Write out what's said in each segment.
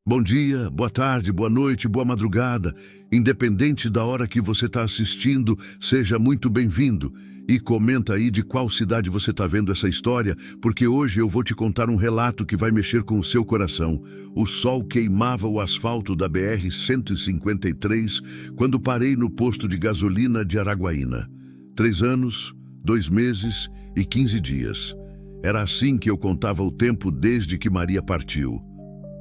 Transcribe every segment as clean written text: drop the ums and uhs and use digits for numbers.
Bom dia, boa tarde, boa noite, boa madrugada. Independente da hora que você está assistindo, seja muito bem-vindo. E comenta aí de qual cidade você está vendo essa história, porque hoje eu vou te contar um relato que vai mexer com o seu coração. O sol queimava o asfalto da BR-153 quando parei no posto de gasolina de Araguaína. 3 anos, 2 meses e 15 dias. Era assim que eu contava o tempo desde que Maria partiu.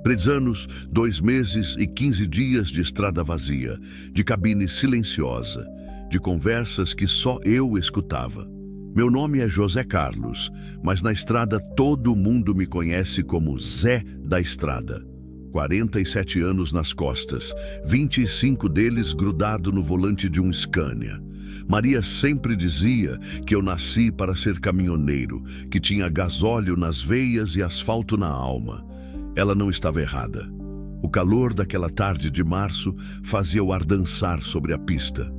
3 anos, 2 meses e 15 dias de estrada vazia, de cabine silenciosa, de conversas que só eu escutava. Meu nome é José Carlos, mas na estrada todo mundo me conhece como Zé da Estrada. 47 anos nas costas, 25 deles grudado no volante de um Scania. Maria sempre dizia que eu nasci para ser caminhoneiro, que tinha gasóleo nas veias e asfalto na alma. Ela não estava errada. O calor daquela tarde de março fazia o ar dançar sobre a pista.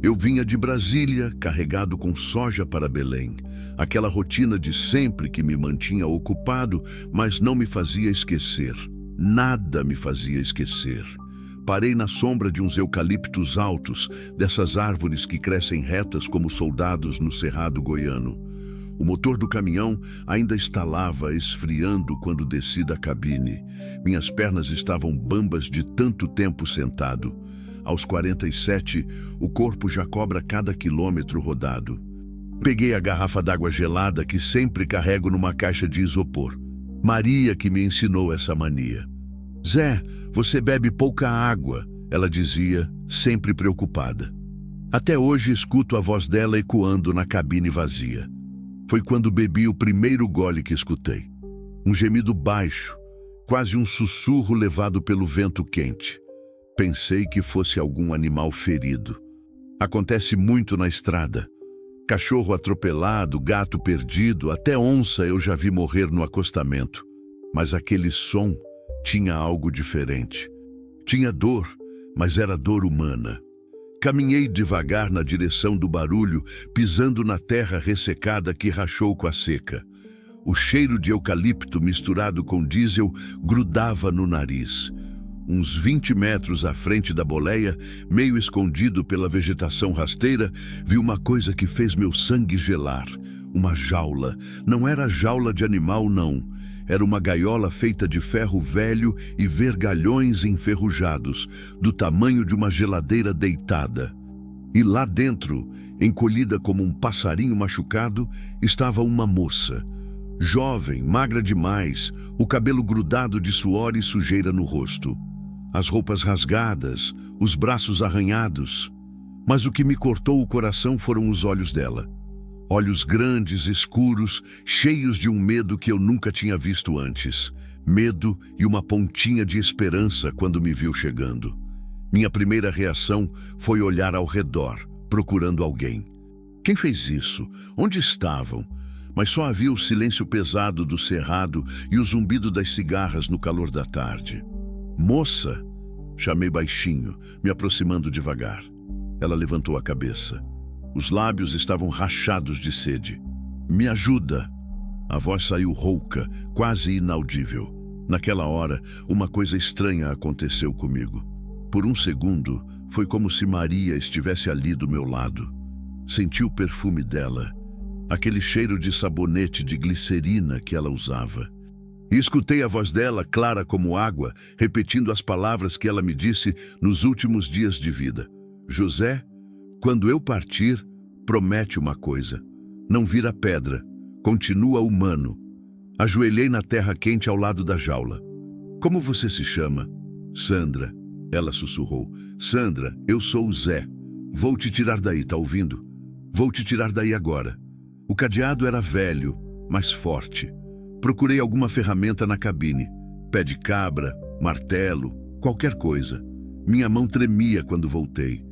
Eu vinha de Brasília, carregado com soja para Belém. Aquela rotina de sempre que me mantinha ocupado, mas não me fazia esquecer. Nada me fazia esquecer. Parei na sombra de uns eucaliptos altos, dessas árvores que crescem retas como soldados no cerrado goiano. O motor do caminhão ainda estalava, esfriando quando desci da cabine. Minhas pernas estavam bambas de tanto tempo sentado. Aos 47, o corpo já cobra cada quilômetro rodado. Peguei a garrafa d'água gelada que sempre carrego numa caixa de isopor. Maria que me ensinou essa mania. Zé, você bebe pouca água, ela dizia, sempre preocupada. Até hoje escuto a voz dela ecoando na cabine vazia. Foi quando bebi o primeiro gole que escutei. Um gemido baixo, quase um sussurro levado pelo vento quente. Pensei que fosse algum animal ferido. Acontece muito na estrada. Cachorro atropelado, gato perdido, até onça eu já vi morrer no acostamento. Mas aquele som tinha algo diferente. Tinha dor, mas era dor humana. Caminhei devagar na direção do barulho, pisando na terra ressecada que rachou com a seca. O cheiro de eucalipto misturado com diesel grudava no nariz. Uns 20 metros à frente da boleia, meio escondido pela vegetação rasteira, vi uma coisa que fez meu sangue gelar. Uma jaula. Não era jaula de animal, não. Era uma gaiola feita de ferro velho e vergalhões enferrujados, do tamanho de uma geladeira deitada. E lá dentro, encolhida como um passarinho machucado, estava uma moça. Jovem, magra demais, o cabelo grudado de suor e sujeira no rosto. As roupas rasgadas, os braços arranhados. Mas o que me cortou o coração foram os olhos dela. Olhos grandes, escuros, cheios de um medo que eu nunca tinha visto antes. Medo e uma pontinha de esperança quando me viu chegando. Minha primeira reação foi olhar ao redor, procurando alguém. Quem fez isso? Onde estavam? Mas só havia o silêncio pesado do cerrado e o zumbido das cigarras no calor da tarde. Moça! Chamei baixinho, me aproximando devagar. Ela levantou a cabeça. Os lábios estavam rachados de sede. Me ajuda! A voz saiu rouca, quase inaudível. Naquela hora, uma coisa estranha aconteceu comigo. Por um segundo, foi como se Maria estivesse ali do meu lado. Senti o perfume dela, aquele cheiro de sabonete de glicerina que ela usava. E escutei a voz dela, clara como água, repetindo as palavras que ela me disse nos últimos dias de vida. José, quando eu partir, promete uma coisa. Não vira pedra, continua humano. Ajoelhei na terra quente ao lado da jaula. Como você se chama? Sandra, ela sussurrou. Sandra, eu sou o Zé. Vou te tirar daí, tá ouvindo? Vou te tirar daí agora. O cadeado era velho, mas forte. Procurei alguma ferramenta na cabine. Pé de cabra, martelo, qualquer coisa. Minha mão tremia quando voltei.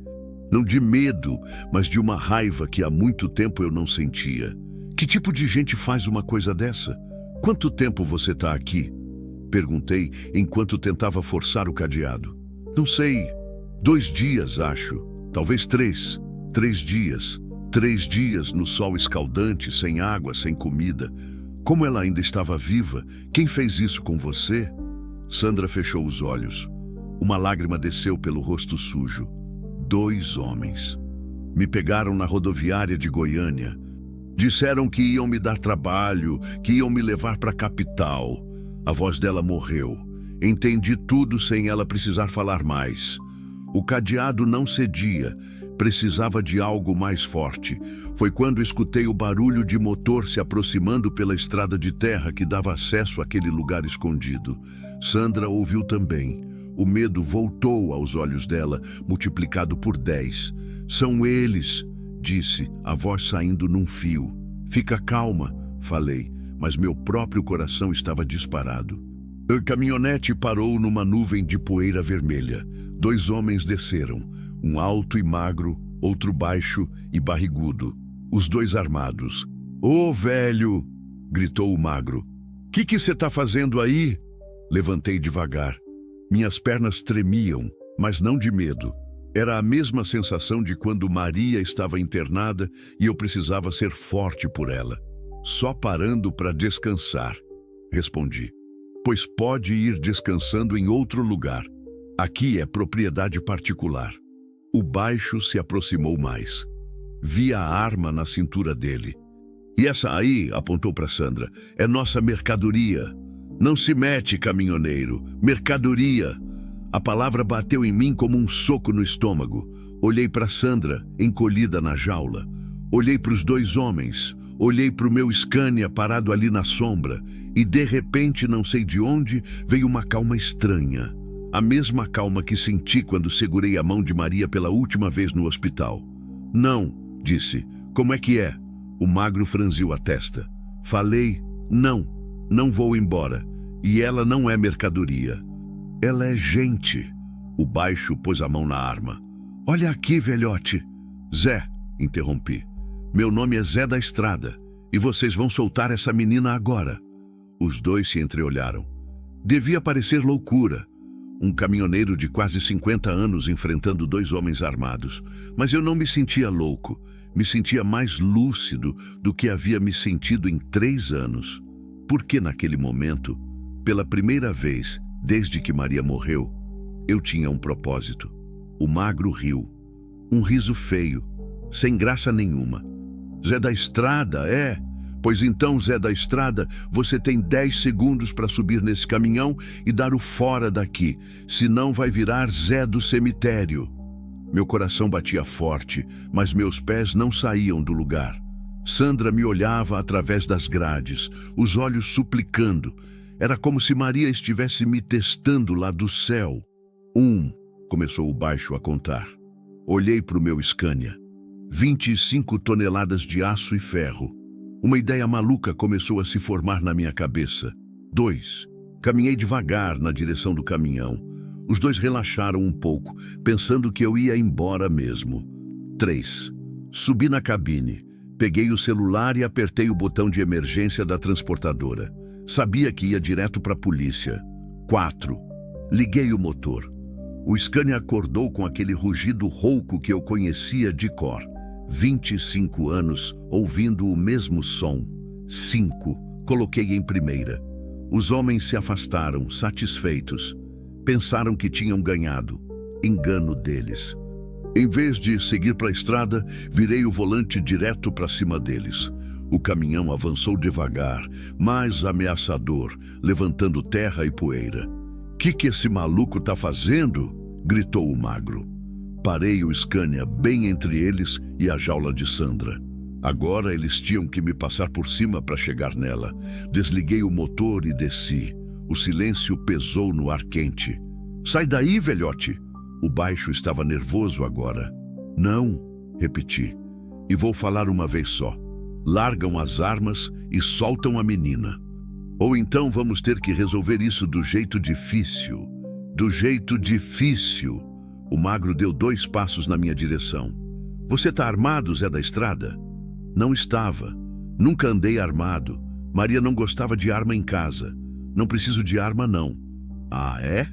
Não de medo, mas de uma raiva que há muito tempo eu não sentia. Que tipo de gente faz uma coisa dessa? Quanto tempo você está aqui? Perguntei enquanto tentava forçar o cadeado. Não sei. 2 dias, acho. Talvez 3. 3 dias. 3 dias no sol escaldante, sem água, sem comida. Como ela ainda estava viva? Quem fez isso com você? Sandra fechou os olhos. Uma lágrima desceu pelo rosto sujo. 2 homens. Me pegaram na rodoviária de Goiânia. Disseram que iam me dar trabalho, que iam me levar para a capital. A voz dela morreu. Entendi tudo sem ela precisar falar mais. O cadeado não cedia. Precisava de algo mais forte. Foi quando escutei o barulho de motor se aproximando pela estrada de terra que dava acesso àquele lugar escondido. Sandra ouviu também. O medo voltou aos olhos dela, multiplicado por 10. São eles, disse, a voz saindo num fio. Fica calma, falei, mas meu próprio coração estava disparado. A caminhonete parou numa nuvem de poeira vermelha. 2 homens desceram. Um alto e magro, outro baixo e barrigudo. Os 2 armados. Ô, velho! Gritou o magro. Que você tá fazendo aí? Levantei devagar. Minhas pernas tremiam, mas não de medo. Era a mesma sensação de quando Maria estava internada e eu precisava ser forte por ela. Só parando para descansar. Respondi. Pois pode ir descansando em outro lugar. Aqui é propriedade particular. O baixo se aproximou mais. Vi a arma na cintura dele. E essa aí, apontou para Sandra, é nossa mercadoria. Não se mete, caminhoneiro. Mercadoria. A palavra bateu em mim como um soco no estômago. Olhei para Sandra, encolhida na jaula. Olhei para os 2 homens. Olhei para o meu Scania parado ali na sombra. E de repente, não sei de onde, veio uma calma estranha. A mesma calma que senti quando segurei a mão de Maria pela última vez no hospital. Não, disse. Como é que é? O magro franziu a testa. Falei, não vou embora. E ela não é mercadoria. Ela é gente. O baixo pôs a mão na arma. Olha aqui, velhote. Zé, interrompi. Meu nome é Zé da Estrada. E vocês vão soltar essa menina agora. Os 2 se entreolharam. Devia parecer loucura. Um caminhoneiro de quase 50 anos enfrentando 2 homens armados. Mas eu não me sentia louco. Me sentia mais lúcido do que havia me sentido em 3 anos. Porque naquele momento, pela primeira vez, desde que Maria morreu, eu tinha um propósito. O magro riu. Um riso feio, sem graça nenhuma. Zé da Estrada, é? Pois então, Zé da Estrada, você tem 10 segundos para subir nesse caminhão e dar o fora daqui, senão vai virar Zé do cemitério. Meu coração batia forte, mas meus pés não saíam do lugar. Sandra me olhava através das grades, os olhos suplicando. Era como se Maria estivesse me testando lá do céu. 1, começou o baixo a contar. Olhei para o meu Scania. 25 toneladas de aço e ferro. Uma ideia maluca começou a se formar na minha cabeça. 2. Caminhei devagar na direção do caminhão. Os 2 relaxaram um pouco, pensando que eu ia embora mesmo. 3. Subi na cabine. Peguei o celular e apertei o botão de emergência da transportadora. Sabia que ia direto para a polícia. 4. Liguei o motor. O Scania acordou com aquele rugido rouco que eu conhecia de cor. 25 anos ouvindo o mesmo som. 5. Coloquei em primeira. Os homens se afastaram, satisfeitos. Pensaram que tinham ganhado. Engano deles. Em vez de seguir para a estrada, virei o volante direto para cima deles. O caminhão avançou devagar, mais ameaçador, levantando terra e poeira. Que esse maluco tá fazendo? Gritou o magro. Parei o Scania bem entre eles e a jaula de Sandra. Agora eles tinham que me passar por cima para chegar nela. Desliguei o motor e desci. O silêncio pesou no ar quente. Sai daí, velhote! O baixo estava nervoso agora. Não, repeti. E vou falar uma vez só. Largam as armas e soltam a menina. Ou então vamos ter que resolver isso do jeito difícil. Do jeito difícil. O magro deu 2 passos na minha direção. Você tá armado, Zé da Estrada? Não estava. Nunca andei armado. Maria não gostava de arma em casa. Não preciso de arma, não. Ah, é?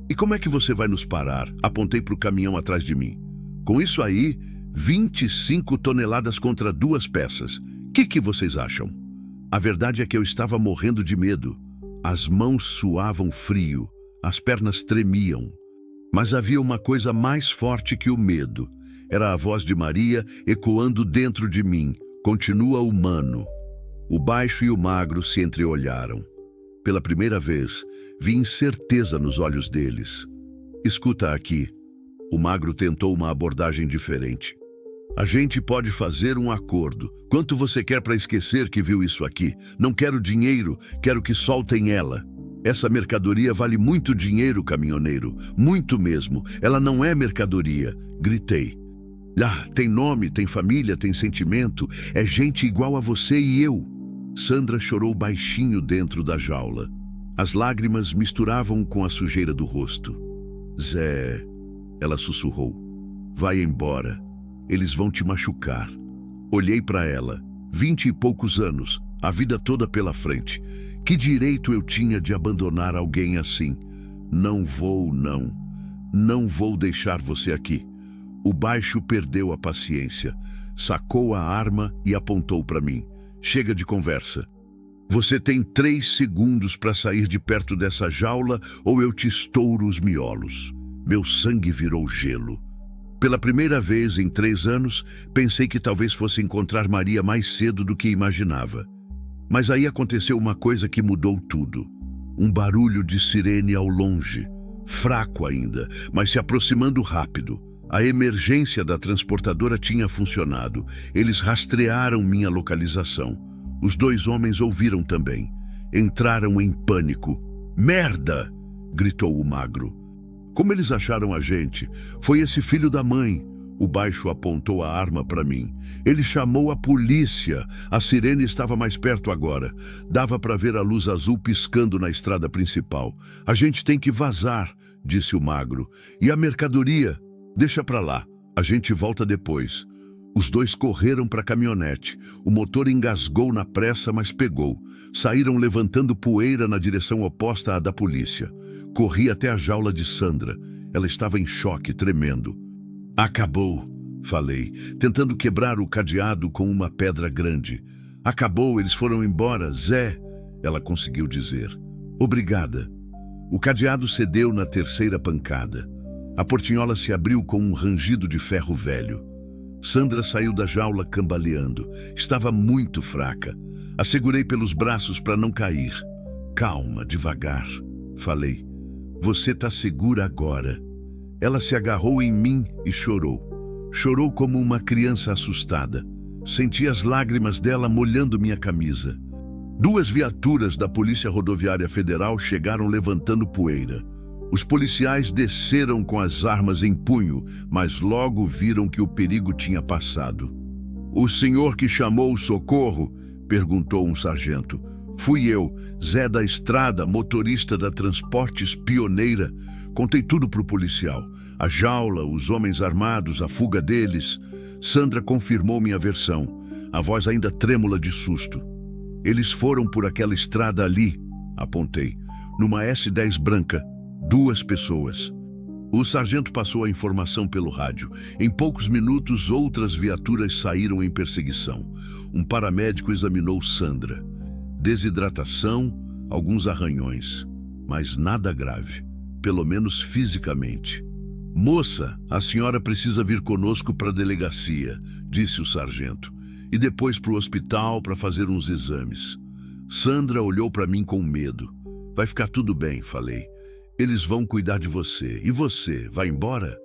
E como é que você vai nos parar? Apontei para o caminhão atrás de mim. Com isso aí, 25 toneladas contra 2 peças. Que vocês acham? A verdade é que eu estava morrendo de medo. As mãos suavam frio. As pernas tremiam. Mas havia uma coisa mais forte que o medo. Era a voz de Maria ecoando dentro de mim. Continua humano. O baixo e o magro se entreolharam. Pela primeira vez, vi incerteza nos olhos deles. Escuta aqui. O magro tentou uma abordagem diferente. A gente pode fazer um acordo. Quanto você quer para esquecer que viu isso aqui? Não quero dinheiro, quero que soltem ela. Essa mercadoria vale muito dinheiro, caminhoneiro. Muito mesmo. Ela não é mercadoria. Gritei. Tem nome, tem família, tem sentimento. É gente igual a você e eu. Sandra chorou baixinho dentro da jaula. As lágrimas misturavam com a sujeira do rosto. Zé, ela sussurrou. Vai embora. Eles vão te machucar. Olhei para ela. 20 e poucos anos, a vida toda pela frente. Que direito eu tinha de abandonar alguém assim? Não vou, não. Não vou deixar você aqui. O baixo perdeu a paciência. Sacou a arma e apontou para mim. Chega de conversa. Você tem 3 segundos para sair de perto dessa jaula ou eu te estouro os miolos. Meu sangue virou gelo. Pela primeira vez em 3 anos, pensei que talvez fosse encontrar Maria mais cedo do que imaginava. Mas aí aconteceu uma coisa que mudou tudo. Um barulho de sirene ao longe. Fraco ainda, mas se aproximando rápido. A emergência da transportadora tinha funcionado. Eles rastrearam minha localização. Os 2 homens ouviram também. Entraram em pânico. Merda! Gritou o magro. Como eles acharam a gente? Foi esse filho da mãe. O baixo apontou a arma para mim. Ele chamou a polícia. A sirene estava mais perto agora. Dava para ver a luz azul piscando na estrada principal. A gente tem que vazar, disse o magro. E a mercadoria? Deixa para lá. A gente volta depois. Os 2 correram para a caminhonete. O motor engasgou na pressa, mas pegou. Saíram levantando poeira na direção oposta à da polícia. Corri até a jaula de Sandra. Ela estava em choque, tremendo. Acabou, falei, tentando quebrar o cadeado com uma pedra grande. Acabou, eles foram embora, Zé, ela conseguiu dizer. Obrigada. O cadeado cedeu na 3ª pancada. A portinhola se abriu com um rangido de ferro velho. Sandra saiu da jaula cambaleando. Estava muito fraca. A segurei pelos braços para não cair. Calma, devagar, falei. Você tá segura agora. Ela se agarrou em mim e chorou. Chorou como uma criança assustada. Senti as lágrimas dela molhando minha camisa. 2 viaturas da Polícia Rodoviária Federal chegaram levantando poeira. Os policiais desceram com as armas em punho, mas logo viram que o perigo tinha passado. O senhor que chamou o socorro? Perguntou um sargento. Fui eu, Zé da Estrada, motorista da Transportes Pioneira. Contei tudo pro policial. A jaula, os homens armados, a fuga deles. Sandra confirmou minha versão, a voz ainda trêmula de susto. Eles foram por aquela estrada ali, apontei, numa S10 branca, 2 pessoas. O sargento passou a informação pelo rádio. Em poucos minutos, outras viaturas saíram em perseguição. Um paramédico examinou Sandra. Desidratação, alguns arranhões, mas nada grave, pelo menos fisicamente. Moça, a senhora precisa vir conosco para a delegacia, disse o sargento, e depois para o hospital para fazer uns exames. Sandra olhou para mim com medo. Vai ficar tudo bem, falei. Eles vão cuidar de você. E você, vai embora?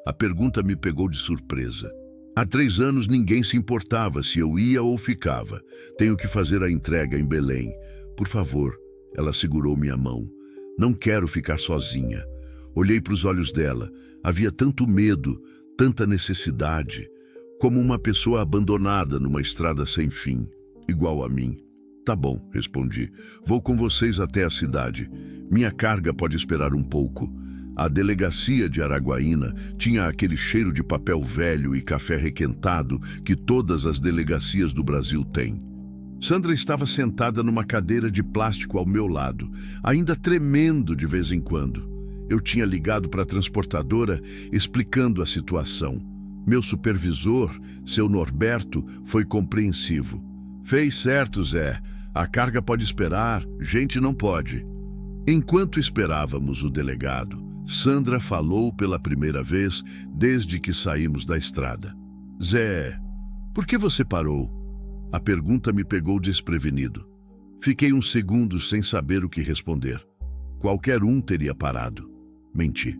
A pergunta me pegou de surpresa. Há 3 anos ninguém se importava se eu ia ou ficava. Tenho que fazer a entrega em Belém. Por favor, ela segurou minha mão. Não quero ficar sozinha. Olhei para os olhos dela. Havia tanto medo, tanta necessidade, como uma pessoa abandonada numa estrada sem fim, igual a mim. Tá bom, respondi. Vou com vocês até a cidade. Minha carga pode esperar um pouco. A delegacia de Araguaína tinha aquele cheiro de papel velho e café requentado que todas as delegacias do Brasil têm. Sandra estava sentada numa cadeira de plástico ao meu lado, ainda tremendo de vez em quando. Eu tinha ligado para a transportadora explicando a situação. Meu supervisor, seu Norberto, foi compreensivo. Fez certo, Zé. A carga pode esperar, gente não pode. Enquanto esperávamos o delegado, Sandra falou pela primeira vez desde que saímos da estrada. Zé, por que você parou? A pergunta me pegou desprevenido. Fiquei uns segundos sem saber o que responder. Qualquer um teria parado. Menti.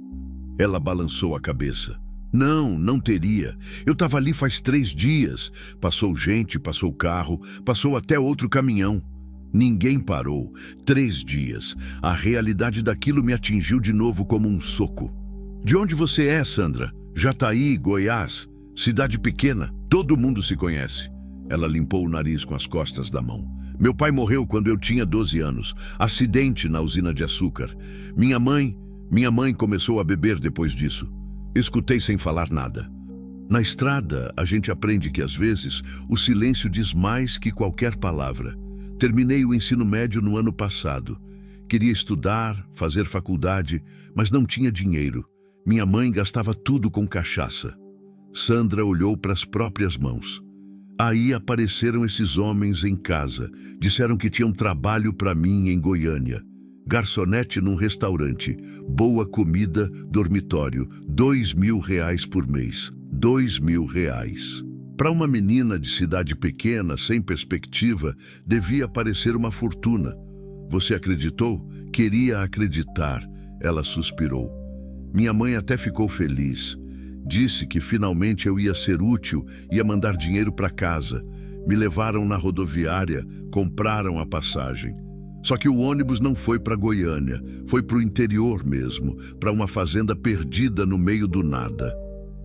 Ela balançou a cabeça. Não teria. Eu estava ali faz 3 dias. Passou gente, passou carro, passou até outro caminhão. Ninguém parou. 3 dias. A realidade daquilo me atingiu de novo como um soco. De onde você é, Sandra? Jataí, Goiás. Cidade pequena. Todo mundo se conhece. Ela limpou o nariz com as costas da mão. Meu pai morreu quando eu tinha 12 anos. Acidente na usina de açúcar. Minha mãe começou a beber depois disso. Escutei sem falar nada. Na estrada, a gente aprende que às vezes o silêncio diz mais que qualquer palavra. Terminei o ensino médio no ano passado. Queria estudar, fazer faculdade, mas não tinha dinheiro. Minha mãe gastava tudo com cachaça. Sandra olhou para as próprias mãos. Aí apareceram esses homens em casa. Disseram que tinham trabalho para mim em Goiânia. Garçonete num restaurante. Boa comida, dormitório. R$ 2.000 por mês. R$ 2.000. Para uma menina de cidade pequena, sem perspectiva, devia parecer uma fortuna. Você acreditou? Queria acreditar. Ela suspirou. Minha mãe até ficou feliz. Disse que finalmente eu ia ser útil, ia mandar dinheiro para casa. Me levaram na rodoviária, compraram a passagem. Só que o ônibus não foi para Goiânia, foi para o interior mesmo, para uma fazenda perdida no meio do nada.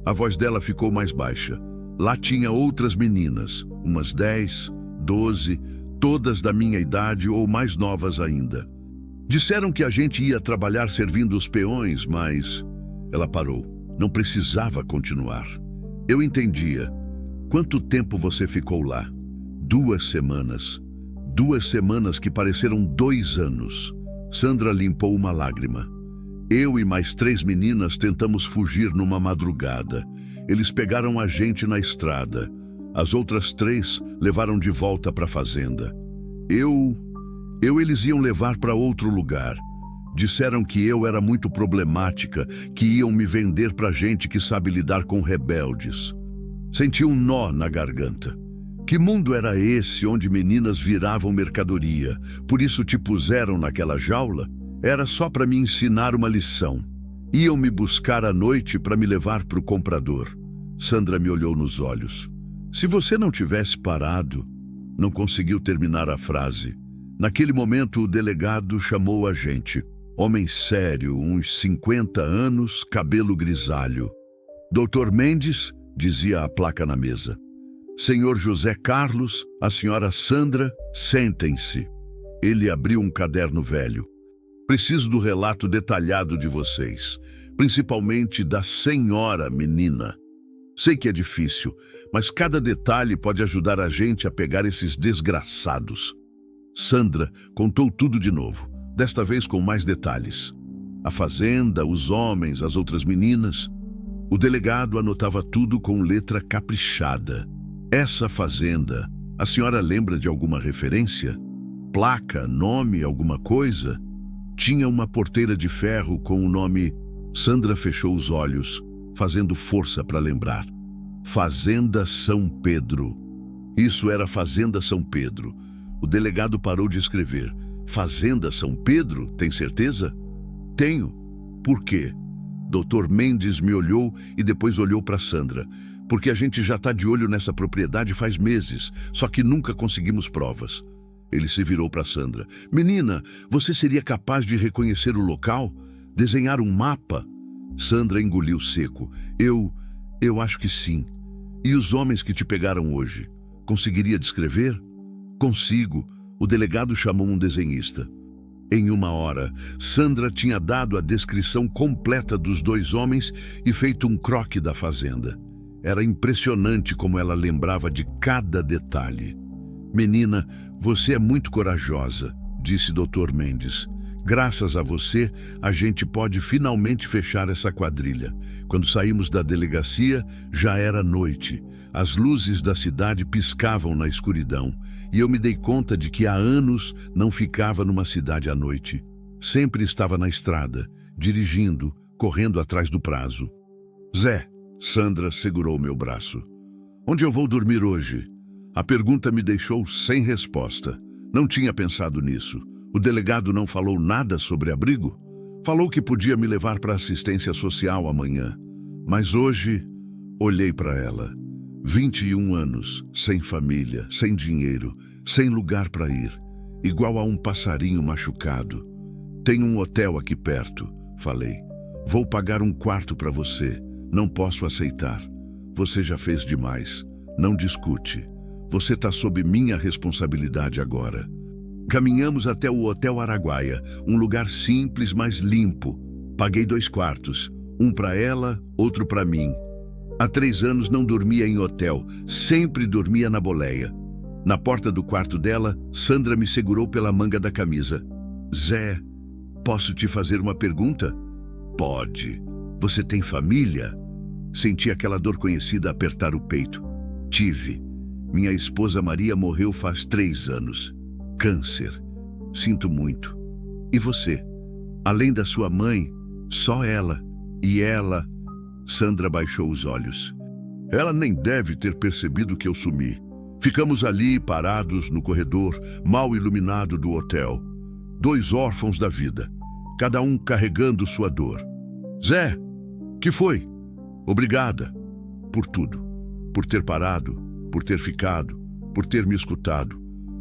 A voz dela ficou mais baixa. Lá tinha outras meninas, umas 10, 12, todas da minha idade ou mais novas ainda. Disseram que a gente ia trabalhar servindo os peões, mas... Ela parou. Não precisava continuar. Eu entendia. Quanto tempo você ficou lá? 2 semanas. 2 semanas que pareceram 2 anos. Sandra limpou uma lágrima. Eu e mais 3 meninas tentamos fugir numa madrugada. Eles pegaram a gente na estrada. As outras 3 levaram de volta para a fazenda. Eles iam levar para outro lugar. Disseram que eu era muito problemática, que iam me vender para gente que sabe lidar com rebeldes. Senti um nó na garganta. Que mundo era esse onde meninas viravam mercadoria? Por isso te puseram naquela jaula? Era só para me ensinar uma lição. Iam me buscar à noite para me levar para o comprador. Sandra me olhou nos olhos. Se você não tivesse parado... Não conseguiu terminar a frase. Naquele momento, o delegado chamou a gente. Homem sério, uns 50 anos, cabelo grisalho. Doutor Mendes, dizia a placa na mesa. Senhor José Carlos, a senhora Sandra, sentem-se. Ele abriu um caderno velho. Preciso do relato detalhado de vocês, principalmente da senhora menina. Sei que é difícil, mas cada detalhe pode ajudar a gente a pegar esses desgraçados. Sandra contou tudo de novo, desta vez com mais detalhes. A fazenda, os homens, as outras meninas. O delegado anotava tudo com letra caprichada. Essa fazenda, a senhora lembra de alguma referência? Placa, nome, alguma coisa? Tinha uma porteira de ferro com o nome... Sandra fechou os olhos, fazendo força para lembrar. Fazenda São Pedro. Isso era Fazenda São Pedro. O delegado parou de escrever. Fazenda São Pedro? Tem certeza? Tenho. Por quê? Doutor Mendes me olhou e depois olhou para Sandra. Porque a gente já está de olho nessa propriedade faz meses, só que nunca conseguimos provas. Ele se virou para Sandra. Menina, você seria capaz de reconhecer o local? Desenhar um mapa? Sandra engoliu seco. Eu acho que sim. E os homens que te pegaram hoje? Conseguiria descrever? Consigo. O delegado chamou um desenhista. Em 1 hora, Sandra tinha dado a descrição completa dos 2 homens e feito um croquis da fazenda. Era impressionante como ela lembrava de cada detalhe. Menina, você é muito corajosa, disse Dr. Mendes. Graças a você, a gente pode finalmente fechar essa quadrilha. Quando saímos da delegacia, já era noite. As luzes da cidade piscavam na escuridão, e eu me dei conta de que há anos não ficava numa cidade à noite. Sempre estava na estrada, dirigindo, correndo atrás do prazo. Zé, Sandra segurou meu braço. Onde eu vou dormir hoje? A pergunta me deixou sem resposta. Não tinha pensado nisso. O delegado não falou nada sobre abrigo? Falou que podia me levar para assistência social amanhã. Mas hoje, olhei para ela. 21 anos, sem família, sem dinheiro, sem lugar para ir. Igual a um passarinho machucado. Tem um hotel aqui perto, falei. Vou pagar um quarto para você. Não posso aceitar. Você já fez demais. Não discute. Você está sob minha responsabilidade agora. Caminhamos até o Hotel Araguaia, um lugar simples, mas limpo. Paguei 2 quartos, um para ela, outro para mim. Há 3 anos não dormia em hotel, sempre dormia na boleia. Na porta do quarto dela, Sandra me segurou pela manga da camisa. Zé, posso te fazer uma pergunta? Pode. Você tem família? Senti aquela dor conhecida apertar o peito. Tive. Minha esposa Maria morreu faz 3 anos. Câncer. Sinto muito. E você? Além da sua mãe, só ela. E ela... Sandra baixou os olhos. Ela nem deve ter percebido que eu sumi. Ficamos ali, parados no corredor, mal iluminado do hotel. 2 órfãos da vida, cada um carregando sua dor. Zé, que foi? Obrigada por tudo. Por ter parado, por ter ficado, por ter me escutado.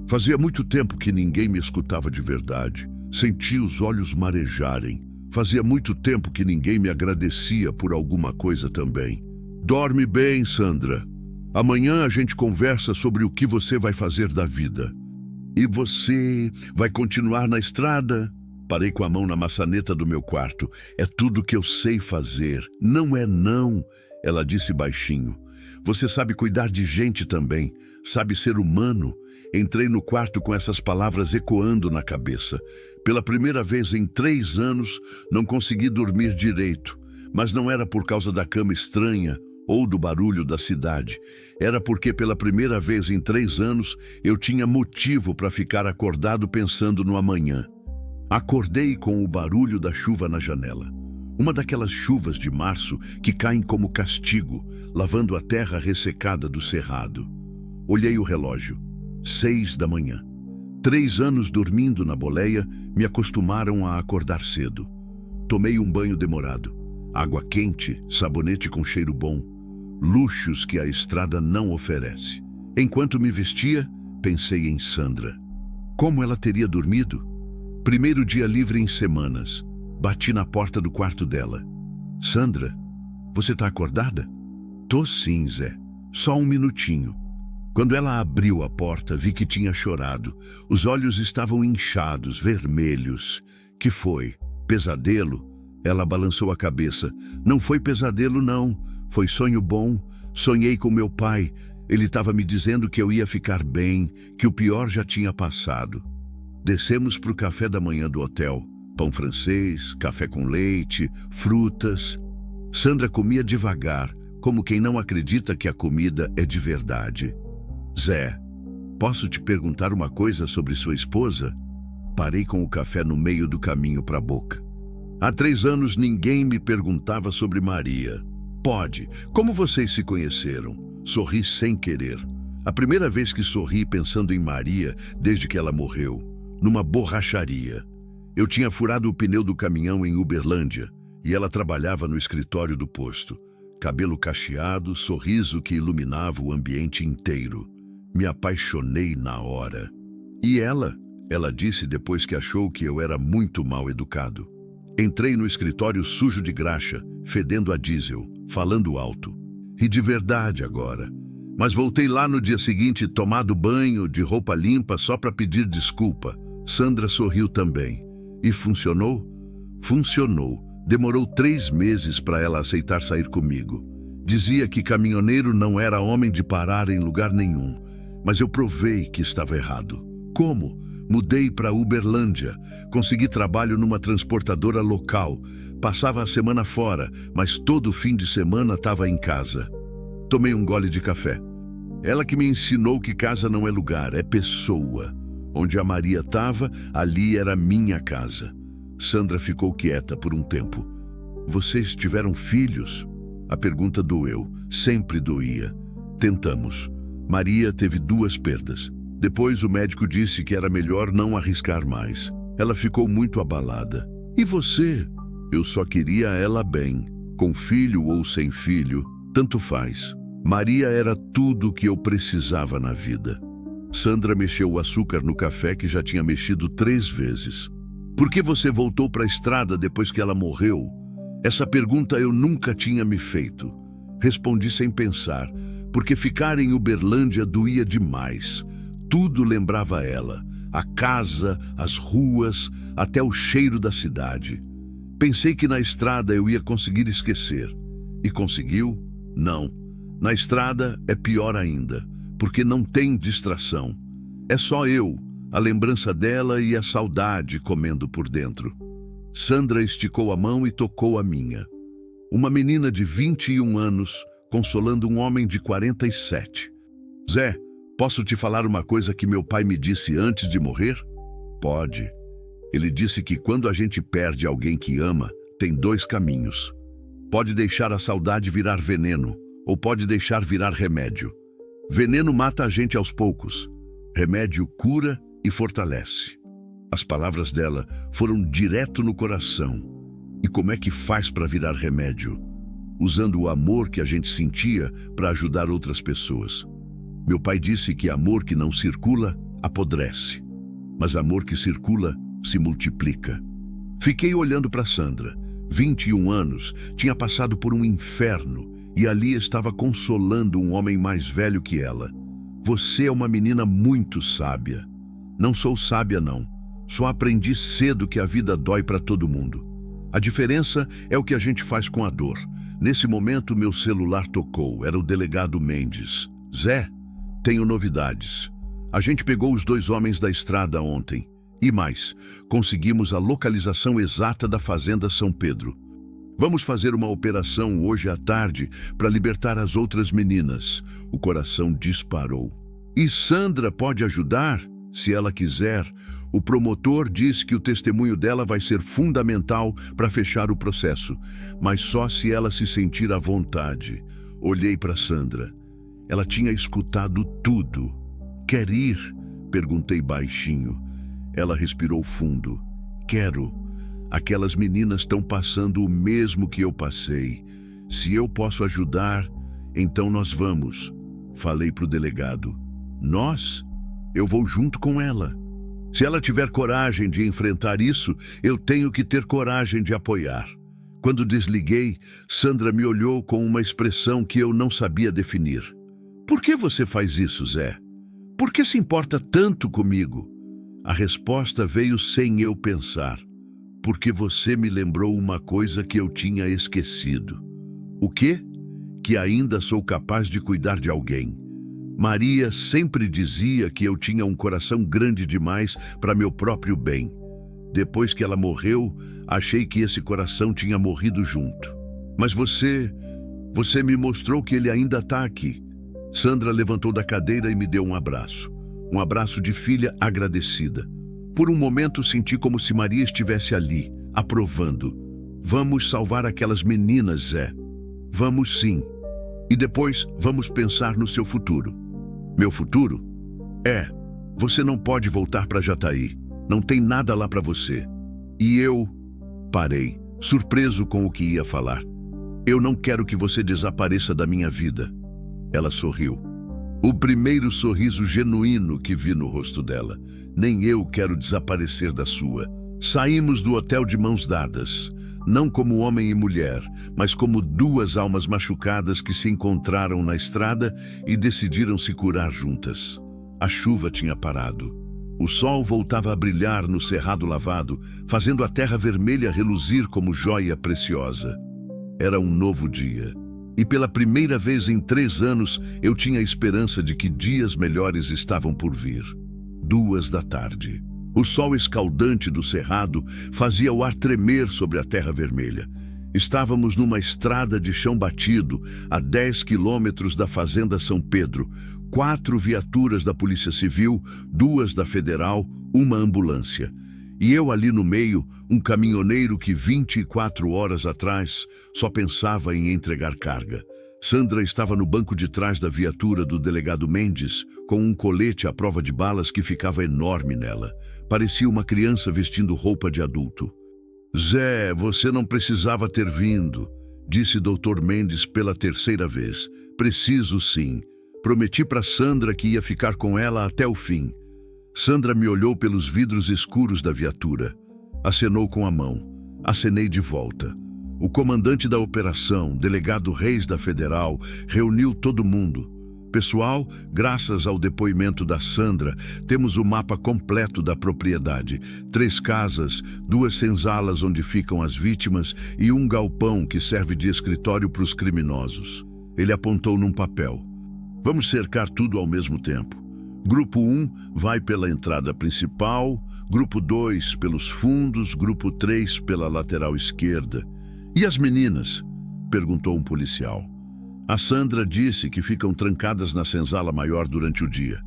Fazia muito tempo que ninguém me escutava de verdade. Senti os olhos marejarem. Fazia muito tempo que ninguém me agradecia por alguma coisa também. Dorme bem, Sandra. Amanhã a gente conversa sobre o que você vai fazer da vida. E você vai continuar na estrada? Parei com a mão na maçaneta do meu quarto. É tudo que eu sei fazer. Não é não, ela disse baixinho. Você sabe cuidar de gente também. Sabe ser humano. Entrei no quarto com essas palavras ecoando na cabeça. Pela primeira vez em 3 anos, não consegui dormir direito. Mas não era por causa da cama estranha ou do barulho da cidade. Era porque pela primeira vez em 3 anos, eu tinha motivo para ficar acordado pensando no amanhã. Acordei com o barulho da chuva na janela. Uma daquelas chuvas de março que caem como castigo, lavando a terra ressecada do cerrado. Olhei o relógio. 6 da manhã. 3 anos dormindo na boleia me acostumaram a acordar cedo. Tomei um banho demorado. Água quente, sabonete com cheiro bom. Luxos que a estrada não oferece. Enquanto me vestia, pensei em Sandra. Como ela teria dormido? Primeiro dia livre em semanas. Bati na porta do quarto dela. Sandra, você tá acordada? Tô sim, Zé. Só um minutinho. Quando ela abriu a porta, vi que tinha chorado. Os olhos estavam inchados, vermelhos. Que foi? Pesadelo? Ela balançou a cabeça. Não foi pesadelo, não. Foi sonho bom. Sonhei com meu pai. Ele estava me dizendo que eu ia ficar bem, que o pior já tinha passado. Descemos para o café da manhã do hotel. Pão francês, café com leite, frutas. Sandra comia devagar, como quem não acredita que a comida é de verdade. Zé, posso te perguntar uma coisa sobre sua esposa? Parei com o café no meio do caminho para a boca. Há 3 anos ninguém me perguntava sobre Maria. Pode. Como vocês se conheceram? Sorri sem querer. A primeira vez que sorri pensando em Maria desde que ela morreu. Numa borracharia. Eu tinha furado o pneu do caminhão em Uberlândia e ela trabalhava no escritório do posto. Cabelo cacheado, sorriso que iluminava o ambiente inteiro. Me apaixonei na hora. E ela disse depois que achou que eu era muito mal educado. Entrei no escritório sujo de graxa, fedendo a diesel, falando alto. E de verdade agora. Mas voltei lá no dia seguinte, tomado banho, de roupa limpa, só para pedir desculpa. Sandra sorriu também. E funcionou? Funcionou. Demorou 3 meses para ela aceitar sair comigo. Dizia que caminhoneiro não era homem de parar em lugar nenhum. Mas eu provei que estava errado. Como? Mudei para Uberlândia. Consegui trabalho numa transportadora local. Passava a semana fora, mas todo fim de semana estava em casa. Tomei um gole de café. Ela que me ensinou que casa não é lugar, é pessoa. Onde a Maria estava, ali era minha casa. Sandra ficou quieta por um tempo. Vocês tiveram filhos? A pergunta doeu, sempre doía. Tentamos. Maria teve 2 perdas. Depois o médico disse que era melhor não arriscar mais. Ela ficou muito abalada. E você? Eu só queria ela bem. Com filho ou sem filho, tanto faz. Maria era tudo o que eu precisava na vida. Sandra mexeu o açúcar no café que já tinha mexido 3 vezes. Por que você voltou para a estrada depois que ela morreu? Essa pergunta eu nunca tinha me feito. Respondi sem pensar, porque ficar em Uberlândia doía demais. Tudo lembrava ela, a casa, as ruas, até o cheiro da cidade. Pensei que na estrada eu ia conseguir esquecer. E conseguiu? Não. Na estrada é pior ainda, porque não tem distração. É só eu, a lembrança dela e a saudade comendo por dentro. Sandra esticou a mão e tocou a minha. Uma menina de 21 anos, consolando um homem de 47. Zé, posso te falar uma coisa que meu pai me disse antes de morrer? Pode. Ele disse que quando a gente perde alguém que ama, tem 2 caminhos. Pode deixar a saudade virar veneno, ou pode deixar virar remédio. Veneno mata a gente aos poucos. Remédio cura e fortalece. As palavras dela foram direto no coração. E como é que faz para virar remédio? Usando o amor que a gente sentia para ajudar outras pessoas. Meu pai disse que amor que não circula, apodrece. Mas amor que circula, se multiplica. Fiquei olhando para Sandra. 21 anos, tinha passado por um inferno e ali estava consolando um homem mais velho que ela. Você é uma menina muito sábia. Não sou sábia, não. Só aprendi cedo que a vida dói para todo mundo. A diferença é o que a gente faz com a dor. Nesse momento, meu celular tocou. Era o delegado Mendes. Zé, tenho novidades. A gente pegou os 2 homens da estrada ontem. E mais, conseguimos a localização exata da Fazenda São Pedro. Vamos fazer uma operação hoje à tarde para libertar as outras meninas. O coração disparou. E Sandra pode ajudar, se ela quiser. O promotor diz que o testemunho dela vai ser fundamental para fechar o processo, mas só se ela se sentir à vontade. Olhei para Sandra. Ela tinha escutado tudo. Quer ir? Perguntei baixinho. Ela respirou fundo. Quero. Aquelas meninas estão passando o mesmo que eu passei. Se eu posso ajudar, então nós vamos. Falei para o delegado. Nós? Eu vou junto com ela. Se ela tiver coragem de enfrentar isso, eu tenho que ter coragem de apoiar. Quando desliguei, Sandra me olhou com uma expressão que eu não sabia definir. Por que você faz isso, Zé? Por que se importa tanto comigo? A resposta veio sem eu pensar. Porque você me lembrou uma coisa que eu tinha esquecido. O quê? Que ainda sou capaz de cuidar de alguém. Maria sempre dizia que eu tinha um coração grande demais para meu próprio bem. Depois que ela morreu, achei que esse coração tinha morrido junto. Mas você me mostrou que ele ainda está aqui. Sandra levantou da cadeira e me deu um abraço. Um abraço de filha agradecida. Por um momento senti como se Maria estivesse ali, aprovando. Vamos salvar aquelas meninas, Zé. Vamos sim. E depois vamos pensar no seu futuro. Meu futuro? Você não pode voltar para Jataí. Não tem nada lá para você. E eu parei, surpreso com o que ia falar. Eu não quero que você desapareça da minha vida. Ela sorriu. O primeiro sorriso genuíno que vi no rosto dela. Nem eu quero desaparecer da sua. Saímos do hotel de mãos dadas. Não como homem e mulher, mas como 2 almas machucadas que se encontraram na estrada e decidiram se curar juntas. A chuva tinha parado. O sol voltava a brilhar no cerrado lavado, fazendo a terra vermelha reluzir como joia preciosa. Era um novo dia. E pela primeira vez em 3 anos, eu tinha a esperança de que dias melhores estavam por vir. 2 da tarde. O sol escaldante do cerrado fazia o ar tremer sobre a terra vermelha. Estávamos numa estrada de chão batido, a 10 quilômetros da Fazenda São Pedro. 4 viaturas da Polícia Civil, 2 da Federal, uma ambulância. E eu ali no meio, um caminhoneiro que 24 horas atrás só pensava em entregar carga. Sandra estava no banco de trás da viatura do delegado Mendes, com um colete à prova de balas que ficava enorme nela. Parecia uma criança vestindo roupa de adulto. Zé, você não precisava ter vindo, disse Dr. Mendes pela terceira vez. Preciso sim. Prometi para Sandra que ia ficar com ela até o fim. Sandra me olhou pelos vidros escuros da viatura. Acenou com a mão. Acenei de volta. O comandante da operação, delegado Reis da Federal, reuniu todo mundo. Pessoal, graças ao depoimento da Sandra, temos o mapa completo da propriedade. 3 casas, 2 senzalas onde ficam as vítimas e um galpão que serve de escritório para os criminosos. Ele apontou num papel. Vamos cercar tudo ao mesmo tempo. Grupo 1 vai pela entrada principal, Grupo 2 pelos fundos, Grupo 3 pela lateral esquerda. E as meninas? Perguntou um policial. A Sandra disse que ficam trancadas na senzala maior durante o dia.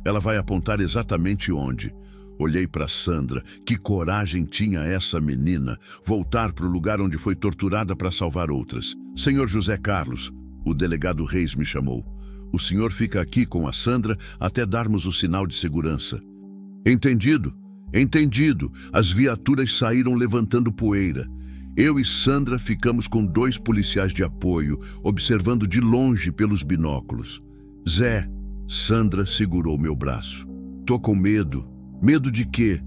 Ela vai apontar exatamente onde. Olhei para Sandra. Que coragem tinha essa menina voltar para o lugar onde foi torturada para salvar outras. Senhor José Carlos, o delegado Reis me chamou. O senhor fica aqui com a Sandra até darmos o sinal de segurança. Entendido? Entendido. As viaturas saíram levantando poeira. Eu e Sandra ficamos com 2 policiais de apoio, observando de longe pelos binóculos. Zé, Sandra segurou meu braço. Tô com medo. Medo de quê?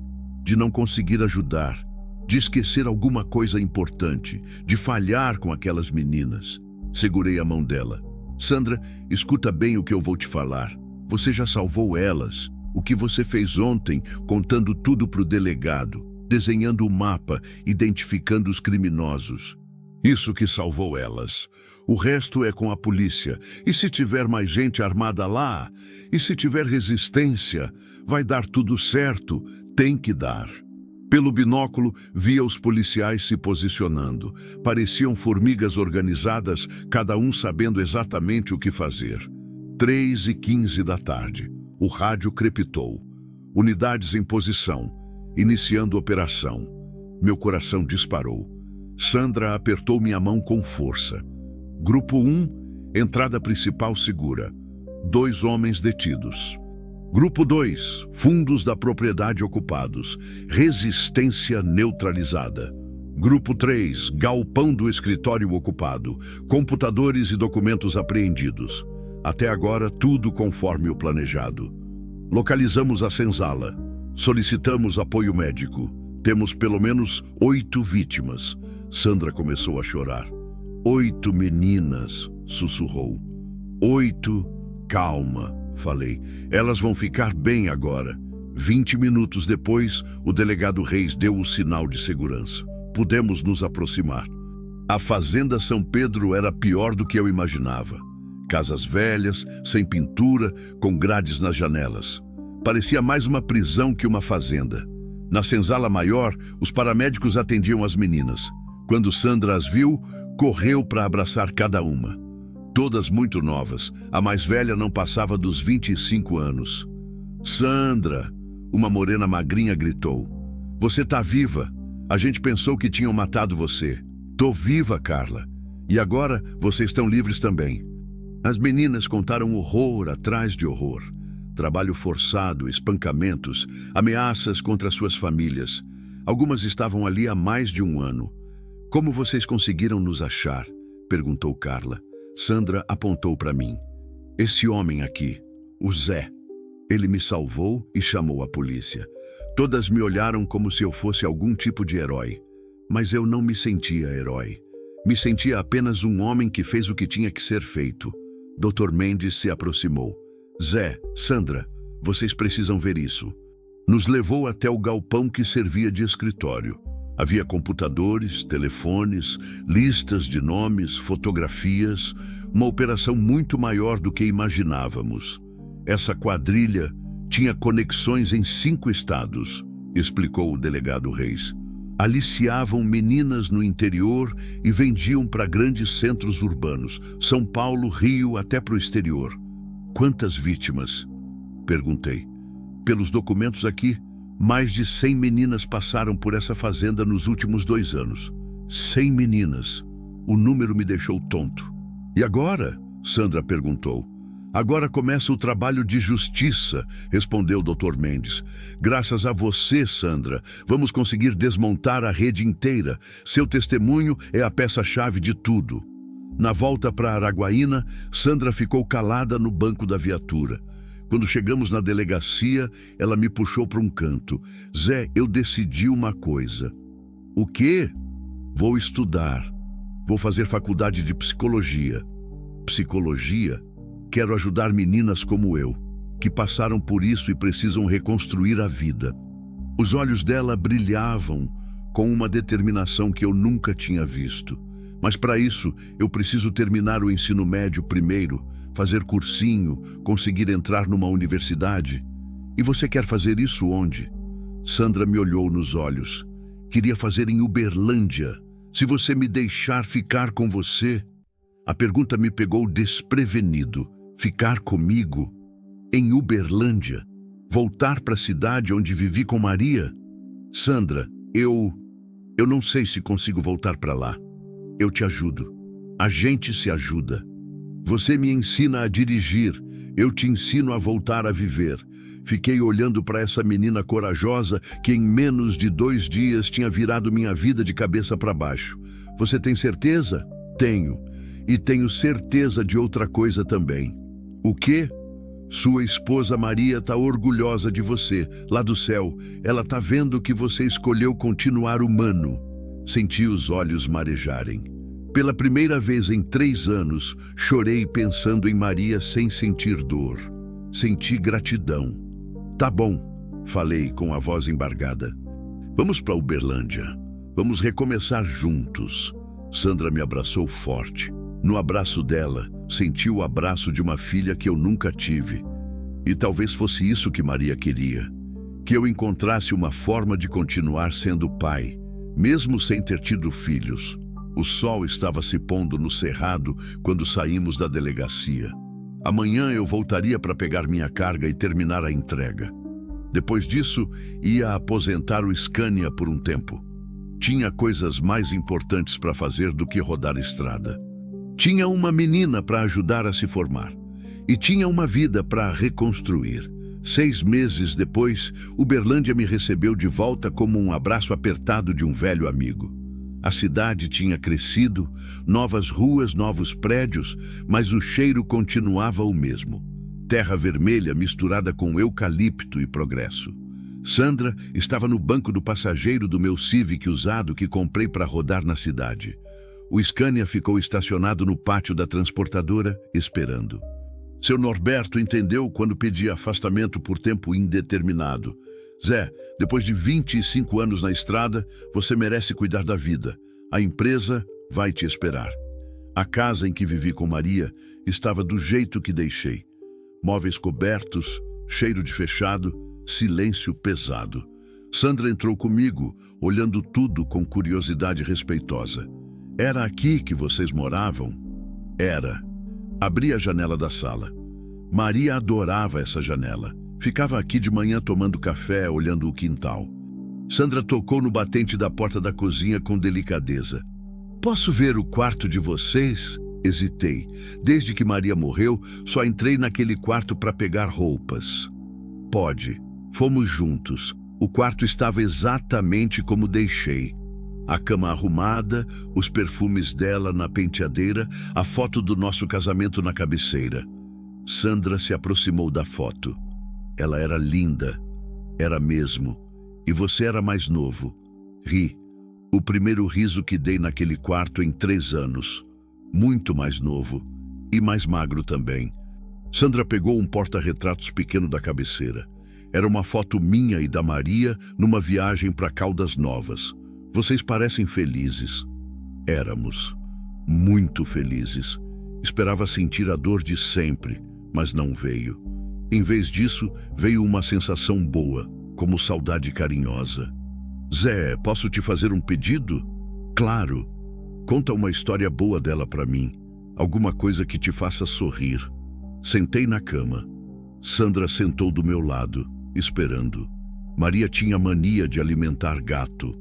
De não conseguir ajudar, de esquecer alguma coisa importante, de falhar com aquelas meninas. Segurei a mão dela. Sandra, escuta bem o que eu vou te falar. Você já salvou elas. O que você fez ontem, contando tudo pro delegado, desenhando o mapa, identificando os criminosos. Isso que salvou elas. O resto é com a polícia. E se tiver mais gente armada lá? E se tiver resistência? Vai dar tudo certo. Tem que dar. Pelo binóculo, via os policiais se posicionando. Pareciam formigas organizadas, cada um sabendo exatamente o que fazer. 3h15 da tarde. O rádio crepitou. Unidades em posição. Iniciando operação. Meu coração disparou. Sandra apertou minha mão com força. Grupo 1, entrada principal segura. 2 homens detidos. Grupo 2, fundos da propriedade ocupados. Resistência neutralizada. Grupo 3, galpão do escritório ocupado. Computadores e documentos apreendidos. Até agora, tudo conforme o planejado. Localizamos a senzala. Solicitamos apoio médico. Temos pelo menos 8 vítimas. Sandra começou a chorar. 8 meninas, sussurrou. 8, calma, falei. Elas vão ficar bem agora. 20 minutos depois, o delegado Reis deu o sinal de segurança. Pudemos nos aproximar. A Fazenda São Pedro era pior do que eu imaginava. Casas velhas, sem pintura, com grades nas janelas. Parecia mais uma prisão que uma fazenda. Na senzala maior, os paramédicos atendiam as meninas. Quando Sandra as viu, correu para abraçar cada uma. Todas muito novas, a mais velha não passava dos 25 anos. Sandra, uma morena magrinha gritou. Você tá viva. A gente pensou que tinham matado você. Tô viva, Carla. E agora vocês estão livres também. As meninas contaram horror atrás de horror. Trabalho forçado, espancamentos, ameaças contra suas famílias. Algumas estavam ali há mais de 1 ano. Como vocês conseguiram nos achar? Perguntou Carla. Sandra apontou para mim. Esse homem aqui, o Zé. Ele me salvou e chamou a polícia. Todas me olharam como se eu fosse algum tipo de herói. Mas eu não me sentia herói. Me sentia apenas um homem que fez o que tinha que ser feito. Dr. Mendes se aproximou. Zé, Sandra, vocês precisam ver isso. Nos levou até o galpão que servia de escritório. Havia computadores, telefones, listas de nomes, fotografias, uma operação muito maior do que imaginávamos. Essa quadrilha tinha conexões em 5 estados, explicou o delegado Reis. Aliciavam meninas no interior e vendiam para grandes centros urbanos, São Paulo, Rio, até para o exterior. Quantas vítimas? Perguntei. Pelos documentos aqui, Mais de 100 meninas passaram por essa fazenda nos últimos 2 anos. 100 meninas. O número me deixou tonto. E agora? Sandra perguntou. Agora começa o trabalho de justiça, respondeu o Dr. Mendes. Graças a você, Sandra, vamos conseguir desmontar a rede inteira. Seu testemunho é a peça-chave de tudo. Na volta para Araguaína, Sandra ficou calada no banco da viatura. Quando chegamos na delegacia, ela me puxou para um canto. Zé, eu decidi uma coisa. O quê? Vou estudar. Vou fazer faculdade de psicologia. Psicologia? Quero ajudar meninas como eu, que passaram por isso e precisam reconstruir a vida. Os olhos dela brilhavam com uma determinação que eu nunca tinha visto. Mas para isso, eu preciso terminar o ensino médio primeiro, fazer cursinho, conseguir entrar numa universidade. E você quer fazer isso onde? Sandra me olhou nos olhos. Queria fazer em Uberlândia. Se você me deixar ficar com você... A pergunta me pegou desprevenido. Ficar comigo? Em Uberlândia? Voltar para a cidade onde vivi com Maria? Sandra, eu não sei se consigo voltar para lá. Eu te ajudo. A gente se ajuda. Você me ensina a dirigir. Eu te ensino a voltar a viver. Fiquei olhando para essa menina corajosa que em menos de 2 dias tinha virado minha vida de cabeça para baixo. Você tem certeza? Tenho. E tenho certeza de outra coisa também. O quê? Sua esposa Maria está orgulhosa de você, lá do céu. Ela está vendo que você escolheu continuar humano. Senti os olhos marejarem. Pela primeira vez em 3 anos, chorei pensando em Maria sem sentir dor. Senti gratidão. Tá bom, falei com a voz embargada. Vamos para Uberlândia. Vamos recomeçar juntos. Sandra me abraçou forte. No abraço dela, senti o abraço de uma filha que eu nunca tive. E talvez fosse isso que Maria queria. Que eu encontrasse uma forma de continuar sendo pai, mesmo sem ter tido filhos. O sol estava se pondo no cerrado quando saímos da delegacia. Amanhã eu voltaria para pegar minha carga e terminar a entrega. Depois disso, ia aposentar o Scania por um tempo. Tinha coisas mais importantes para fazer do que rodar estrada. Tinha uma menina para ajudar a se formar. E tinha uma vida para reconstruir. 6 meses depois, Uberlândia me recebeu de volta como um abraço apertado de um velho amigo. A cidade tinha crescido, novas ruas, novos prédios, mas o cheiro continuava o mesmo. Terra vermelha misturada com eucalipto e progresso. Sandra estava no banco do passageiro do meu Civic usado que comprei para rodar na cidade. O Scania ficou estacionado no pátio da transportadora, esperando. Seu Norberto entendeu quando pedi afastamento por tempo indeterminado. Zé, depois de 25 anos na estrada, você merece cuidar da vida. A empresa vai te esperar. A casa em que vivi com Maria estava do jeito que deixei. Móveis cobertos, cheiro de fechado, silêncio pesado. Sandra entrou comigo, olhando tudo com curiosidade respeitosa. Era aqui que vocês moravam? Era. Abri a janela da sala. Maria adorava essa janela. Ficava aqui de manhã tomando café, olhando o quintal. Sandra tocou no batente da porta da cozinha com delicadeza. Posso ver o quarto de vocês? Hesitei. Desde que Maria morreu, só entrei naquele quarto para pegar roupas. Pode. Fomos juntos. O quarto estava exatamente como deixei. A cama arrumada, os perfumes dela na penteadeira, a foto do nosso casamento na cabeceira. Sandra se aproximou da foto. Ela era linda. Era mesmo. E você era mais novo. Ri. O primeiro riso que dei naquele quarto em 3 anos. Muito mais novo. E mais magro também. Sandra pegou um porta-retratos pequeno da cabeceira. Era uma foto minha e da Maria numa viagem para Caldas Novas. Vocês parecem felizes. Éramos. Muito felizes. Esperava sentir a dor de sempre, mas não veio. Em vez disso, veio uma sensação boa, como saudade carinhosa. Zé, posso te fazer um pedido? Claro. Conta uma história boa dela para mim. Alguma coisa que te faça sorrir. Sentei na cama. Sandra sentou do meu lado, esperando. Maria tinha mania de alimentar gato.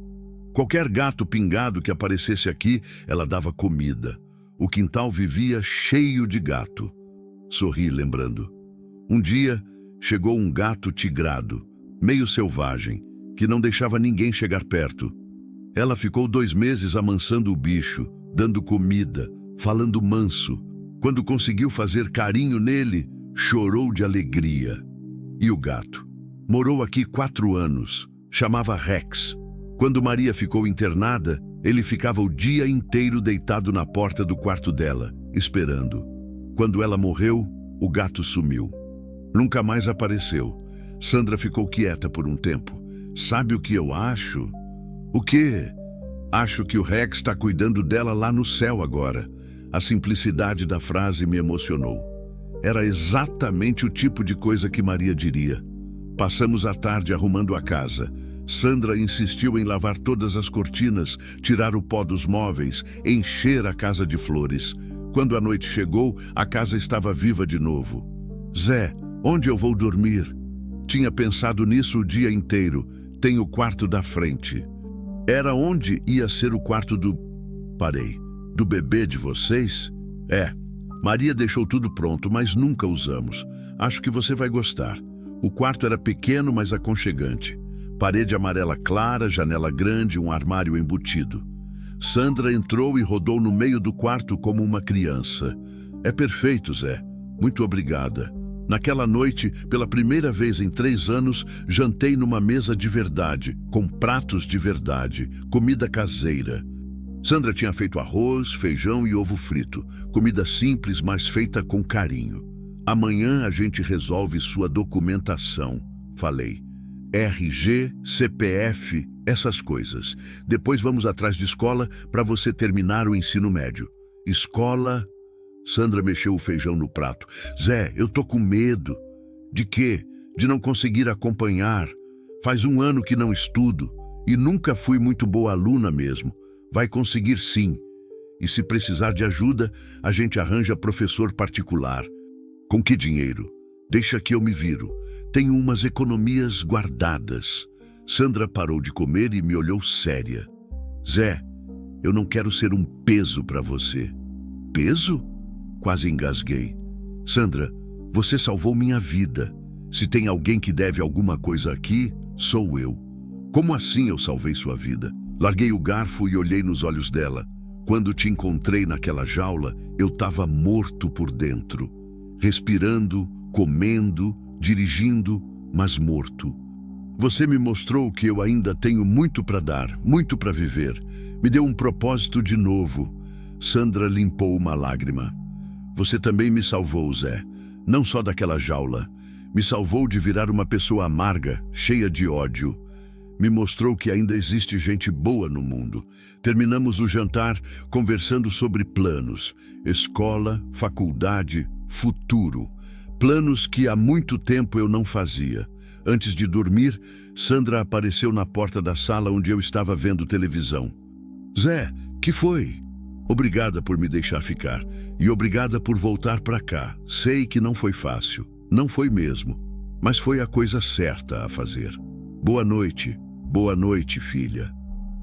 Qualquer gato pingado que aparecesse aqui, ela dava comida. O quintal vivia cheio de gato. Sorri lembrando. Um dia, chegou um gato tigrado, meio selvagem, que não deixava ninguém chegar perto. Ela ficou 2 meses amansando o bicho, dando comida, falando manso. Quando conseguiu fazer carinho nele, chorou de alegria. E o gato? Morou aqui 4 anos, chamava Rex. Quando Maria ficou internada, ele ficava o dia inteiro deitado na porta do quarto dela, esperando. Quando ela morreu, o gato sumiu. Nunca mais apareceu. Sandra ficou quieta por um tempo. Sabe o que eu acho? O quê? Acho que o Rex está cuidando dela lá no céu agora. A simplicidade da frase me emocionou. Era exatamente o tipo de coisa que Maria diria. Passamos a tarde arrumando a casa. Sandra insistiu em lavar todas as cortinas, tirar o pó dos móveis, encher a casa de flores. Quando a noite chegou, a casa estava viva de novo. Zé, onde eu vou dormir? Tinha pensado nisso o dia inteiro. Tem o quarto da frente. Era onde ia ser o quarto do... Parei. Do bebê de vocês? É. Maria deixou tudo pronto, mas nunca usamos. Acho que você vai gostar. O quarto era pequeno, mas aconchegante. Parede amarela clara, janela grande, um armário embutido. Sandra entrou e rodou no meio do quarto como uma criança. É perfeito, Zé. Muito obrigada. Naquela noite, pela primeira vez em 3 anos, jantei numa mesa de verdade, com pratos de verdade, comida caseira. Sandra tinha feito arroz, feijão e ovo frito. Comida simples, mas feita com carinho. Amanhã a gente resolve sua documentação, falei. RG, CPF, essas coisas. Depois vamos atrás de escola para você terminar o ensino médio. Escola... Sandra mexeu o feijão no prato. Zé, eu tô com medo. De quê? De não conseguir acompanhar. Faz 1 ano que não estudo e nunca fui muito boa aluna mesmo. Vai conseguir sim. E se precisar de ajuda, a gente arranja professor particular. Com que dinheiro? Deixa que eu me viro. Tenho umas economias guardadas. Sandra parou de comer e me olhou séria. Zé, eu não quero ser um peso para você. Peso? Quase engasguei. Sandra, você salvou minha vida. Se tem alguém que deve alguma coisa aqui, sou eu. Como assim eu salvei sua vida? Larguei o garfo e olhei nos olhos dela. Quando te encontrei naquela jaula, eu estava morto por dentro. Respirando, comendo, dirigindo, mas morto. Você me mostrou que eu ainda tenho muito para dar, muito para viver. Me deu um propósito de novo. Sandra limpou uma lágrima. Você também me salvou, Zé. Não só daquela jaula. Me salvou de virar uma pessoa amarga, cheia de ódio. Me mostrou que ainda existe gente boa no mundo. Terminamos o jantar conversando sobre planos. Escola, faculdade, futuro. Planos que há muito tempo eu não fazia. Antes de dormir, Sandra apareceu na porta da sala onde eu estava vendo televisão. Zé, que foi? Obrigada por me deixar ficar. E obrigada por voltar para cá. Sei que não foi fácil. Não foi mesmo. Mas foi a coisa certa a fazer. Boa noite, filha.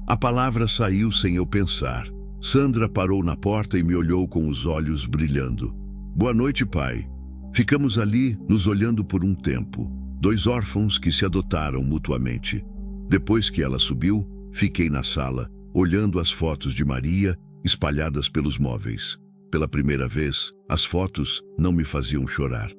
A palavra saiu sem eu pensar. Sandra parou na porta e me olhou com os olhos brilhando. Boa noite, pai. Ficamos ali, nos olhando por um tempo. 2 órfãos que se adotaram mutuamente. Depois que ela subiu, fiquei na sala, olhando as fotos de Maria espalhadas pelos móveis. Pela primeira vez, as fotos não me faziam chorar.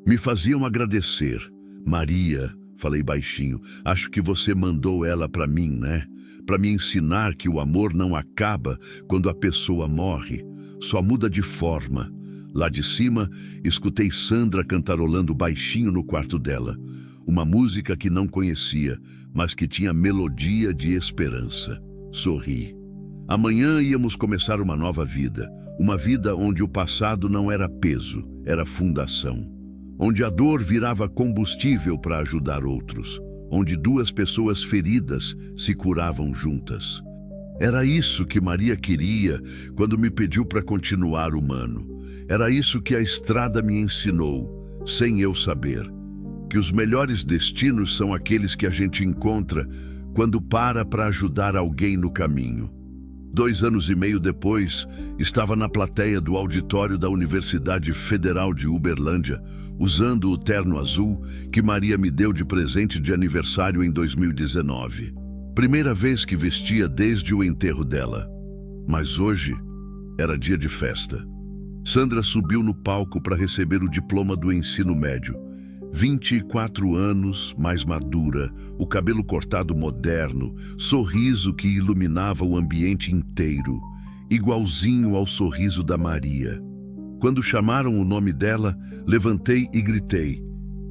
Me faziam agradecer. Maria, falei baixinho, acho que você mandou ela para mim, né? Para me ensinar que o amor não acaba quando a pessoa morre, só muda de forma. Lá de cima, escutei Sandra cantarolando baixinho no quarto dela. Uma música que não conhecia, mas que tinha melodia de esperança. Sorri. Amanhã íamos começar uma nova vida. Uma vida onde o passado não era peso, era fundação. Onde a dor virava combustível para ajudar outros. Onde 2 pessoas feridas se curavam juntas. Era isso que Maria queria quando me pediu para continuar humano. Era isso que a estrada me ensinou, sem eu saber. que os melhores destinos são aqueles que a gente encontra quando para ajudar alguém no caminho. 2 anos e meio depois, estava na plateia do auditório da Universidade Federal de Uberlândia, usando o terno azul que Maria me deu de presente de aniversário em 2019. Primeira vez que vestia desde o enterro dela. Mas hoje era dia de festa. Sandra subiu no palco para receber o diploma do ensino médio. 24 anos, mais madura, o cabelo cortado moderno, sorriso que iluminava o ambiente inteiro, igualzinho ao sorriso da Maria. Quando chamaram o nome dela, levantei e gritei: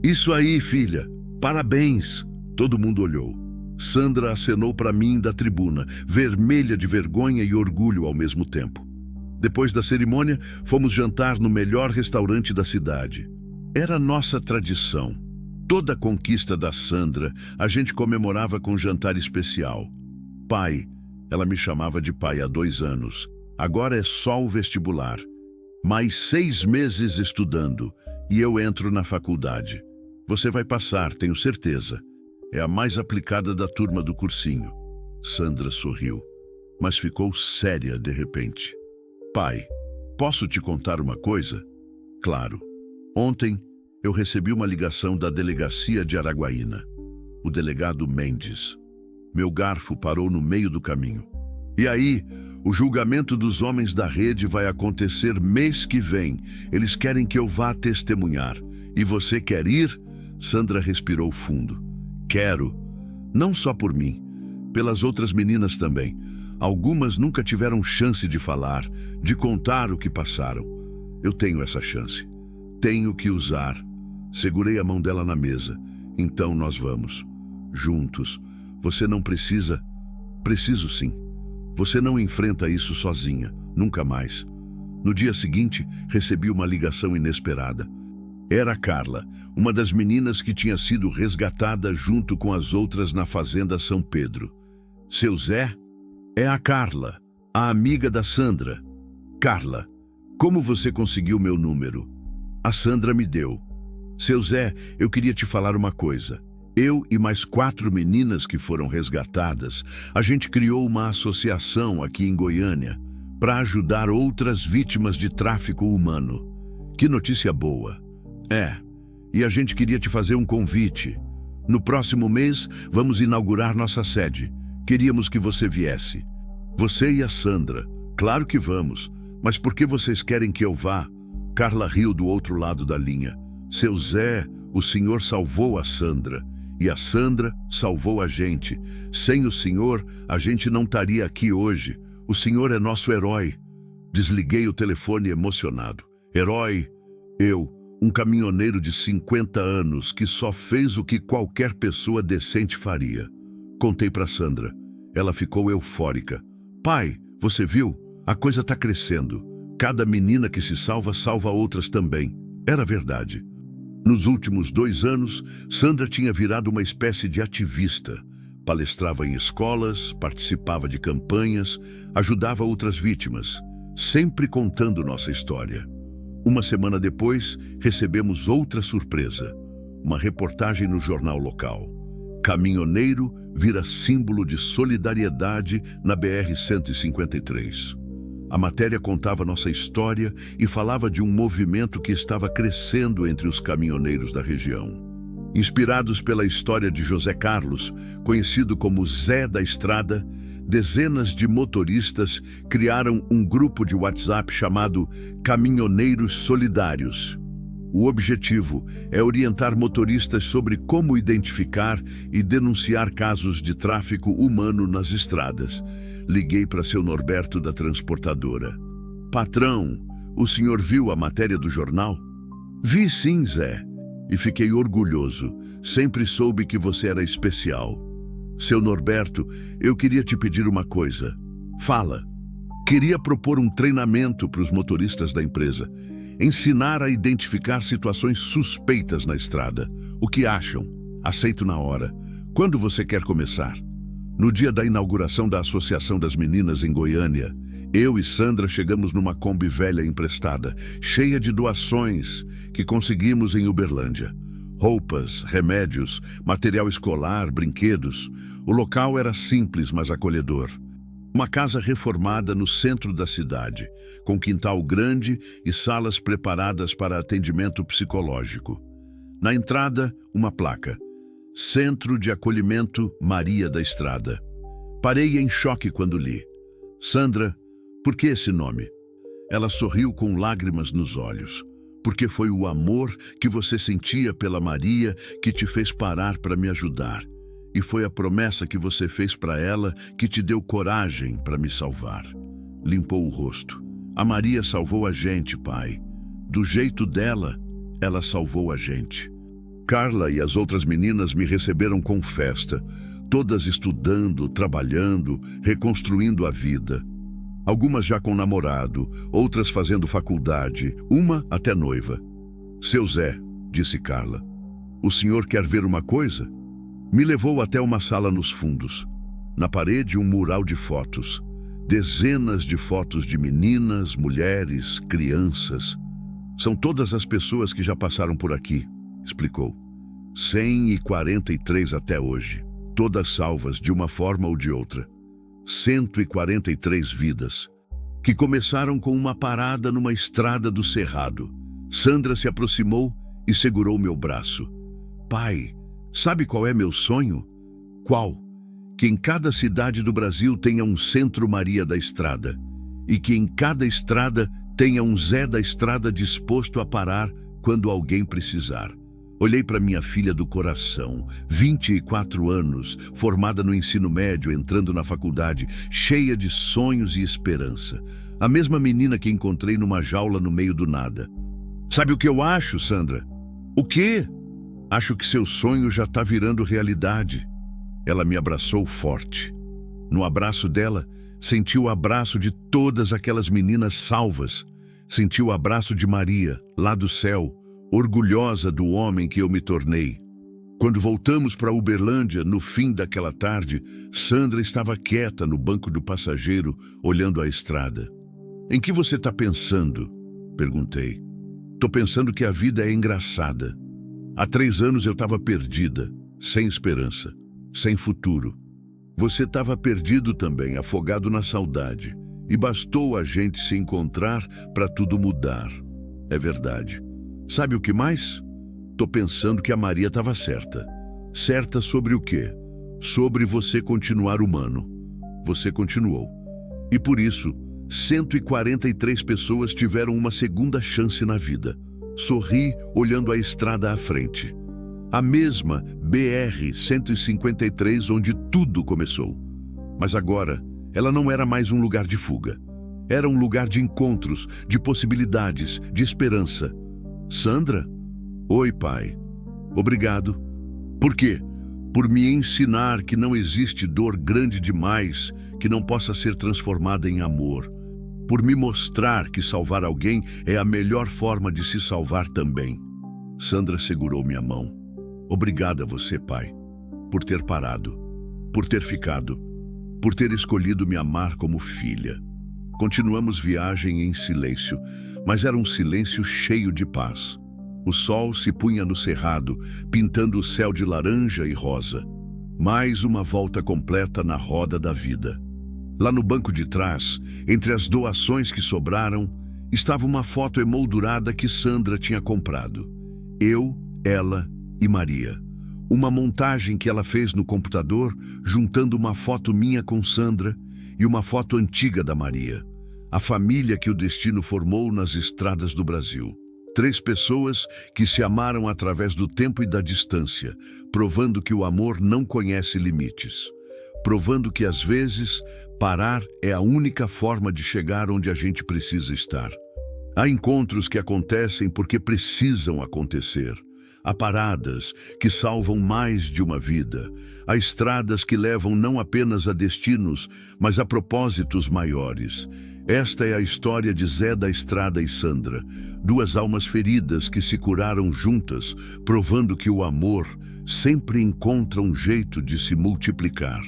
"Isso aí, filha! Parabéns!" Todo mundo olhou. Sandra acenou para mim da tribuna, vermelha de vergonha e orgulho ao mesmo tempo. Depois da cerimônia, fomos jantar no melhor restaurante da cidade. Era nossa tradição. Toda a conquista da Sandra, a gente comemorava com um jantar especial. Pai, ela me chamava de pai há 2 anos. Agora é só o vestibular. Mais 6 meses estudando e eu entro na faculdade. Você vai passar, tenho certeza. É a mais aplicada da turma do cursinho. Sandra sorriu, mas ficou séria de repente. Pai, posso te contar uma coisa? Claro. Ontem, eu recebi uma ligação da delegacia de Araguaína. O delegado Mendes. Meu garfo parou no meio do caminho. E aí, o julgamento dos homens da rede vai acontecer mês que vem. Eles querem que eu vá testemunhar. E você quer ir? Sandra respirou fundo. Quero. Não só por mim, pelas outras meninas também. Algumas nunca tiveram chance de falar, de contar o que passaram. Eu tenho essa chance. Tenho que usar. Segurei a mão dela na mesa. Então nós vamos. Juntos. Você não precisa... Preciso sim. Você não enfrenta isso sozinha. Nunca mais. No dia seguinte, recebi uma ligação inesperada. Era a Carla, uma das meninas que tinha sido resgatada junto com as outras na Fazenda São Pedro. Seu Zé? É a Carla, a amiga da Sandra. Carla, como você conseguiu meu número? A Sandra me deu. Seu Zé, eu queria te falar uma coisa. Eu e mais 4 meninas que foram resgatadas, a gente criou uma associação aqui em Goiânia para ajudar outras vítimas de tráfico humano. Que notícia boa. E a gente queria te fazer um convite. No próximo mês, vamos inaugurar nossa sede. Queríamos que você viesse. Você e a Sandra. Claro que vamos. Mas por que vocês querem que eu vá? Carla riu do outro lado da linha. Seu Zé, o senhor salvou a Sandra. E a Sandra salvou a gente. Sem o senhor, a gente não estaria aqui hoje. O senhor é nosso herói. Desliguei o telefone emocionado. Herói, eu, um caminhoneiro de 50 anos que só fez o que qualquer pessoa decente faria. Contei para Sandra. Ela ficou eufórica. Pai, você viu? A coisa está crescendo. Cada menina que se salva, salva outras também. Era verdade. Nos últimos 2 anos, Sandra tinha virado uma espécie de ativista. Palestrava em escolas, participava de campanhas, ajudava outras vítimas, sempre contando nossa história. Uma semana depois, recebemos outra surpresa. Uma reportagem no jornal local. Caminhoneiro vira símbolo de solidariedade na BR-153. A matéria contava nossa história e falava de um movimento que estava crescendo entre os caminhoneiros da região. Inspirados pela história de José Carlos, conhecido como Zé da Estrada, dezenas de motoristas criaram um grupo de WhatsApp chamado Caminhoneiros Solidários. O objetivo é orientar motoristas sobre como identificar e denunciar casos de tráfico humano nas estradas. Liguei para seu Norberto da transportadora. Patrão, o senhor viu a matéria do jornal? Vi sim, Zé. E fiquei orgulhoso. Sempre soube que você era especial. Seu Norberto, eu queria te pedir uma coisa. Fala. Queria propor um treinamento para os motoristas da empresa. Ensinar a identificar situações suspeitas na estrada. O que acham? Aceito na hora. Quando você quer começar? No dia da inauguração da Associação das Meninas em Goiânia, eu e Sandra chegamos numa Kombi velha emprestada, cheia de doações que conseguimos em Uberlândia. roupas, remédios, material escolar, brinquedos. O local era simples, mas acolhedor. Uma casa reformada no centro da cidade, com quintal grande e salas preparadas para atendimento psicológico. Na entrada, uma placa: Centro de Acolhimento Maria da Estrada. Parei em choque quando li. Sandra, por que esse nome? Ela sorriu com lágrimas nos olhos. Porque foi o amor que você sentia pela Maria que te fez parar para me ajudar. E foi a promessa que você fez para ela que te deu coragem para me salvar. Limpou o rosto. A Maria salvou a gente, pai. Do jeito dela, ela salvou a gente. Carla e as outras meninas me receberam com festa, todas estudando, trabalhando, reconstruindo a vida. Algumas já com namorado, outras fazendo faculdade, uma até noiva. Seu Zé, disse Carla, o senhor quer ver uma coisa? Me levou até uma sala nos fundos. Na parede, um mural de fotos. Dezenas de fotos de meninas, mulheres, crianças. São todas as pessoas que já passaram por aqui, explicou. 143 até hoje, todas salvas de uma forma ou de outra. 143 vidas, que começaram com uma parada numa estrada do Cerrado. Sandra se aproximou e segurou meu braço. Pai, sabe qual é meu sonho? Qual? Que em cada cidade do Brasil tenha um Centro Maria da Estrada e que em cada estrada tenha um Zé da Estrada disposto a parar quando alguém precisar. Olhei para minha filha do coração, 24 anos, formada no ensino médio, entrando na faculdade, cheia de sonhos e esperança. A mesma menina que encontrei numa jaula no meio do nada. Sabe o que eu acho, Sandra? O quê? Acho que seu sonho já está virando realidade. Ela me abraçou forte. No abraço dela, senti o abraço de todas aquelas meninas salvas. Senti o abraço de Maria, lá do céu, orgulhosa do homem que eu me tornei. Quando voltamos para Uberlândia, no fim daquela tarde, Sandra estava quieta no banco do passageiro, olhando a estrada. Em que você está pensando? Perguntei. Tô pensando que a vida é engraçada. Há 3 anos eu estava perdida, sem esperança, sem futuro. Você estava perdido também, afogado na saudade. E bastou a gente se encontrar para tudo mudar. É verdade. Sabe o que mais? Tô pensando que a Maria estava certa. Certa sobre o quê? Sobre você continuar humano. Você continuou. E por isso, 143 pessoas tiveram uma segunda chance na vida. Sorri olhando a estrada à frente. A mesma BR-153 onde tudo começou. Mas agora, ela não era mais um lugar de fuga. Era um lugar de encontros, de possibilidades, de esperança. Sandra? Oi, pai. Obrigado. Por quê? Por me ensinar que não existe dor grande demais que não possa ser transformada em amor. Por me mostrar que salvar alguém é a melhor forma de se salvar também. Sandra segurou minha mão. Obrigada a você, pai, por ter parado, por ter ficado, por ter escolhido me amar como filha. Continuamos viagem em silêncio, mas era um silêncio cheio de paz. O sol se punha no cerrado, pintando o céu de laranja e rosa. Mais uma volta completa na roda da vida. Lá no banco de trás, entre as doações que sobraram, estava uma foto emoldurada que Sandra tinha comprado. Eu, ela e Maria. Uma montagem que ela fez no computador, juntando uma foto minha com Sandra e uma foto antiga da Maria. A família que o destino formou nas estradas do Brasil. 3 pessoas que se amaram através do tempo e da distância, provando que o amor não conhece limites. Provando que, às vezes, parar é a única forma de chegar onde a gente precisa estar. Há encontros que acontecem porque precisam acontecer. Há paradas que salvam mais de uma vida. Há estradas que levam não apenas a destinos, mas a propósitos maiores. Esta é a história de Zé da Estrada e Sandra, 2 almas feridas que se curaram juntas, provando que o amor sempre encontra um jeito de se multiplicar.